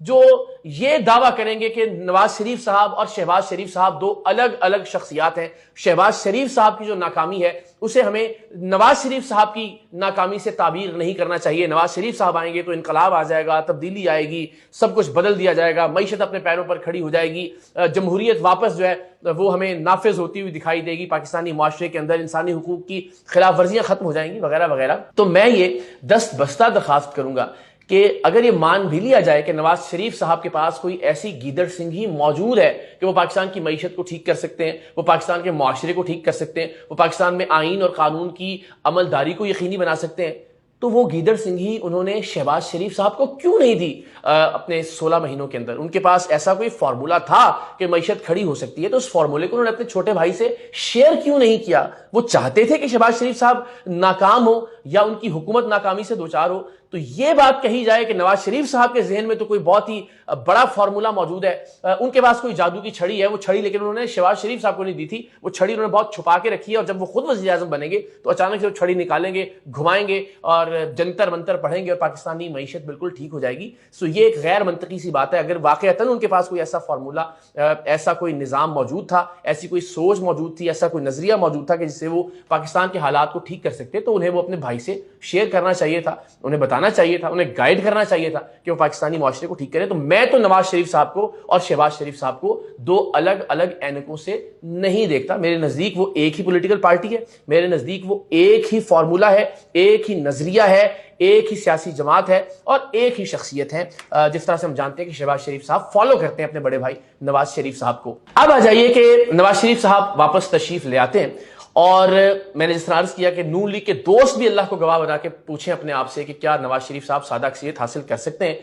جو یہ دعویٰ کریں گے کہ نواز شریف صاحب اور شہباز شریف صاحب دو الگ الگ شخصیات ہیں. شہباز شریف صاحب کی جو ناکامی ہے اسے ہمیں نواز شریف صاحب کی ناکامی سے تعبیر نہیں کرنا چاہیے. نواز شریف صاحب آئیں گے تو انقلاب آ جائے گا, تبدیلی آئے گی, سب کچھ بدل دیا جائے گا, معیشت اپنے پیروں پر کھڑی ہو جائے گی, جمہوریت واپس جو ہے وہ ہمیں نافذ ہوتی ہوئی دکھائی دے گی, پاکستانی معاشرے کے اندر انسانی حقوق کی خلاف ورزیاں ختم ہو جائیں گی وغیرہ وغیرہ. تو میں یہ دست بستہ درخواست کروں گا کہ اگر یہ مان بھی لیا جائے کہ نواز شریف صاحب کے پاس کوئی ایسی گیدڑ سنگھی موجود ہے کہ وہ پاکستان کی معیشت کو ٹھیک کر سکتے ہیں, وہ پاکستان کے معاشرے کو ٹھیک کر سکتے ہیں, وہ پاکستان میں آئین اور قانون کی عملداری کو یقینی بنا سکتے ہیں, تو وہ گیدڑ سنگھی انہوں نے شہباز شریف صاحب کو کیوں نہیں دی اپنے 16 مہینوں کے اندر؟ ان کے پاس ایسا کوئی فارمولا تھا کہ معیشت کھڑی ہو سکتی ہے, تو اس فارمولے کو انہوں نے اپنے چھوٹے بھائی سے شیئر کیوں نہیں کیا؟ وہ چاہتے تھے کہ شہباز شریف صاحب ناکام ہو یا ان کی حکومت ناکامی سے دوچار ہو. تو یہ بات کہی جائے کہ نواز شریف صاحب کے ذہن میں تو کوئی بہت ہی بڑا فارمولا موجود ہے, ان کے پاس کوئی جادو کی چھڑی ہے, وہ چھڑی لیکن انہوں نے شہباز شریف صاحب کو نہیں دی تھی, وہ چھڑی انہوں نے بہت چھپا کے رکھی ہے, اور جب وہ خود وزیر اعظم بنیں گے تو اچانک سے وہ چھڑی نکالیں گے, گھمائیں گے اور جنتر منتر پڑھیں گے اور پاکستانی معیشت بالکل ٹھیک ہو جائے گی. سو یہ ایک غیر منطقی سی بات ہے. اگر واقعتاً ان کے پاس کوئی ایسا فارمولا, ایسا کوئی نظام موجود تھا, ایسی کوئی سوچ موجود تھی, ایسا کوئی نظریہ موجود تھا کہ جس سے وہ پاکستان کے حالات کو ٹھیک کر سکتے, تو انہیں وہ اپنے بھائی سے شیئر کرنا چاہیے تھا, انہیں بتانا چاہیے تھا, انہیں گائیڈ کرنا چاہیے تھا کہ وہ پاکستانی معاشرے کو ٹھیک کرے. تو میں تو نواز شریف صاحب کو اور شہباز شریف صاحب کو دو الگ الگ اینکوں سے نہیں دیکھتا. میرے نزدیک وہ ایک ہی پولیٹیکل پارٹی ہے, میرے نزدیک وہ ایک ہی فارمولا ہے, ایک ہی نظریہ ہے, ایک ہی سیاسی جماعت ہے اور ایک ہی شخصیت ہے, جس طرح سے ہم جانتے ہیں کہ شہباز شریف صاحب فالو کرتے ہیں اپنے بڑے بھائی نواز شریف صاحب کو. اب آ جائیے کہ نواز شریف صاحب واپس تشریف لے آتے ہیں, اور میں نے جس طرح عرض کیا کہ نون لیگ کے دوست بھی اللہ کو گواہ بنا کے پوچھیں اپنے آپ سے کہ کیا نواز شریف صاحب سادہ اکثریت حاصل کر سکتے ہیں,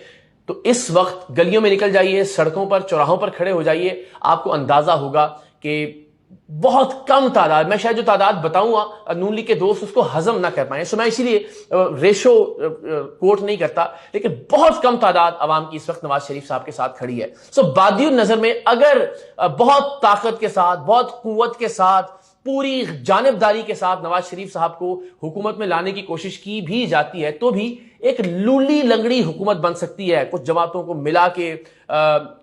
تو اس وقت گلیوں میں نکل جائیے, سڑکوں پر, چوراہوں پر کھڑے ہو جائیے, آپ کو اندازہ ہوگا کہ بہت کم تعداد, میں شاید جو تعداد بتاؤں گا نون لیگ کے دوست اس کو ہضم نہ کر پائیں, سو میں اسی لیے ریشو کوٹ نہیں کرتا, لیکن بہت کم تعداد عوام کی اس وقت نواز شریف صاحب کے ساتھ کھڑی ہے. سو بادی النظر میں اگر بہت طاقت کے ساتھ, بہت قوت کے ساتھ, پوری جانبداری کے ساتھ نواز شریف صاحب کو حکومت میں لانے کی کوشش کی بھی جاتی ہے, تو بھی ایک لولی لنگڑی حکومت بن سکتی ہے, کچھ جماعتوں کو ملا کے,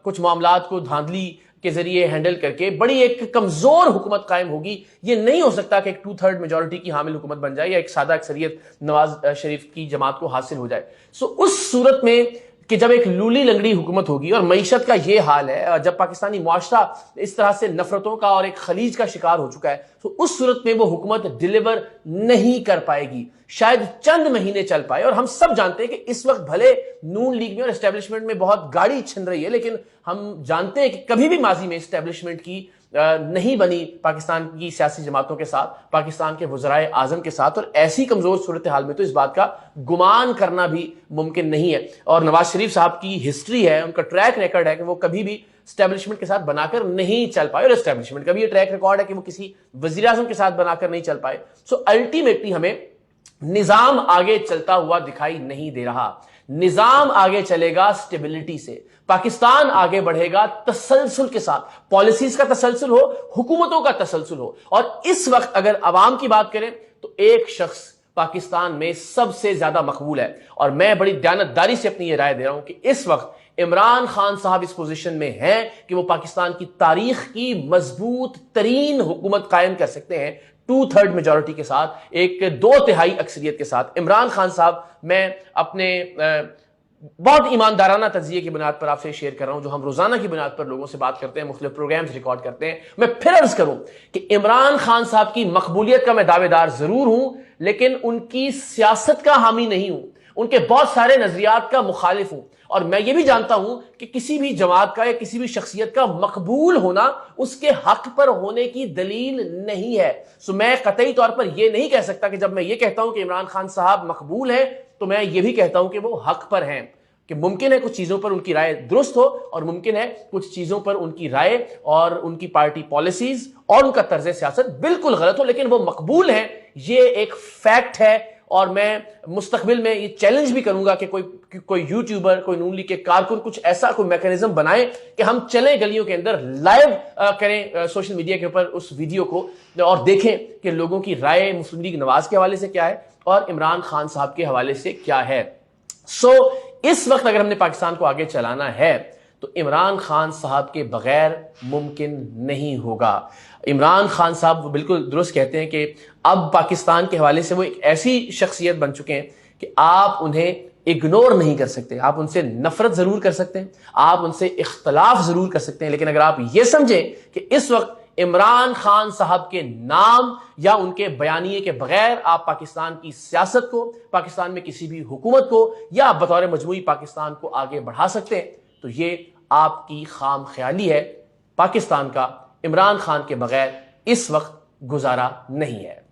کچھ معاملات کو دھاندلی کے ذریعے ہینڈل کر کے بڑی ایک کمزور حکومت قائم ہوگی. یہ نہیں ہو سکتا کہ ایک 2/3 میجورٹی کی حامل حکومت بن جائے یا ایک سادہ اکثریت نواز شریف کی جماعت کو حاصل ہو جائے. سو اس صورت میں کہ جب ایک لولی لنگڑی حکومت ہوگی, اور معیشت کا یہ حال ہے, جب پاکستانی معاشرہ اس طرح سے نفرتوں کا اور ایک خلیج کا شکار ہو چکا ہے, تو اس صورت میں وہ حکومت ڈیلیور نہیں کر پائے گی, شاید چند مہینے چل پائے. اور ہم سب جانتے ہیں کہ اس وقت بھلے نون لیگ میں اور اسٹیبلشمنٹ میں بہت گاڑی چھن رہی ہے, لیکن ہم جانتے ہیں کہ کبھی بھی ماضی میں اسٹیبلشمنٹ کی نہیں بنی پاکستان کی سیاسی جماعتوں کے ساتھ, پاکستان کے وزرائے اعظم کے ساتھ, اور ایسی کمزور صورتحال میں تو اس بات کا گمان کرنا بھی ممکن نہیں ہے. اور نواز شریف صاحب کی ہسٹری ہے, ان کا ٹریک ریکارڈ ہے کہ وہ کبھی بھی اسٹیبلشمنٹ کے ساتھ بنا کر نہیں چل پائے, اور اسٹیبلشمنٹ کا بھی یہ ٹریک ریکارڈ ہے کہ وہ کسی وزیر اعظم کے ساتھ بنا کر نہیں چل پائے. سو الٹیمیٹلی ہمیں نظام آگے چلتا ہوا دکھائی نہیں دے رہا. نظام آگے چلے گا اسٹیبلٹی سے, پاکستان آگے بڑھے گا تسلسل کے ساتھ, پالیسیز کا تسلسل ہو, حکومتوں کا تسلسل ہو. اور اس وقت اگر عوام کی بات کریں تو ایک شخص پاکستان میں سب سے زیادہ مقبول ہے, اور میں بڑی دیانتداری سے اپنی یہ رائے دے رہا ہوں کہ اس وقت عمران خان صاحب اس پوزیشن میں ہیں کہ وہ پاکستان کی تاریخ کی مضبوط ترین حکومت قائم کر سکتے ہیں 2/3 میجورٹی کے ساتھ, ایک 2/3 اکثریت کے ساتھ. عمران خان صاحب, میں اپنے بہت ایماندارانہ تجزیے کی بنیاد پر آپ سے شیئر کر رہا ہوں, جو ہم روزانہ کی بنیاد پر لوگوں سے بات کرتے ہیں, مختلف پروگرامز ریکارڈ کرتے ہیں. میں پھر عرض کروں کہ عمران خان صاحب کی مقبولیت کا میں دعوے دار ضرور ہوں, لیکن ان کی سیاست کا حامی نہیں ہوں, ان کے بہت سارے نظریات کا مخالف ہوں. اور میں یہ بھی جانتا ہوں کہ کسی بھی جماعت کا یا کسی بھی شخصیت کا مقبول ہونا اس کے حق پر ہونے کی دلیل نہیں ہے. سو میں قطعی طور پر یہ نہیں کہہ سکتا کہ جب میں یہ کہتا ہوں کہ عمران خان صاحب مقبول ہیں تو میں یہ بھی کہتا ہوں کہ وہ حق پر ہیں, کہ ممکن ہے کچھ چیزوں پر ان کی رائے درست ہو, اور ممکن ہے کچھ چیزوں پر ان کی رائے اور ان کی پارٹی پالیسیز اور ان کا طرز سیاست بالکل غلط ہو, لیکن وہ مقبول ہیں. یہ ایک فیکٹ ہے, اور میں مستقبل میں یہ چیلنج بھی کروں گا کہ کوئی یوٹیوبر, کوئی نون لیگ کے کارکن کچھ ایسا کوئی میکانزم بنائے کہ ہم چلیں گلیوں کے اندر, لائیو کریں سوشل میڈیا کے اوپر اس ویڈیو کو, اور دیکھیں کہ لوگوں کی رائے مسلم لیگ نواز کے حوالے سے کیا ہے اور عمران خان صاحب کے حوالے سے کیا ہے. سو اس وقت اگر ہم نے پاکستان کو آگے چلانا ہے تو عمران خان صاحب کے بغیر ممکن نہیں ہوگا۔ عمران خان صاحب بالکل درست کہتے ہیں کہ اب پاکستان کے حوالے سے وہ ایک ایسی شخصیت بن چکے ہیں کہ آپ انہیں اگنور نہیں کر سکتے، آپ ان سے نفرت ضرور کر سکتے ہیں، آپ ان سے اختلاف ضرور کر سکتے ہیں، لیکن اگر آپ یہ سمجھیں کہ اس وقت عمران خان صاحب کے نام یا ان کے بیانیے کے بغیر آپ پاکستان کی سیاست کو، پاکستان میں کسی بھی حکومت کو یا بطور مجموعی پاکستان کو آگے بڑھا سکتے ہیں، تو یہ آپ کی خام خیالی ہے۔ پاکستان کا عمران خان کے بغیر اس وقت گزارا نہیں ہے۔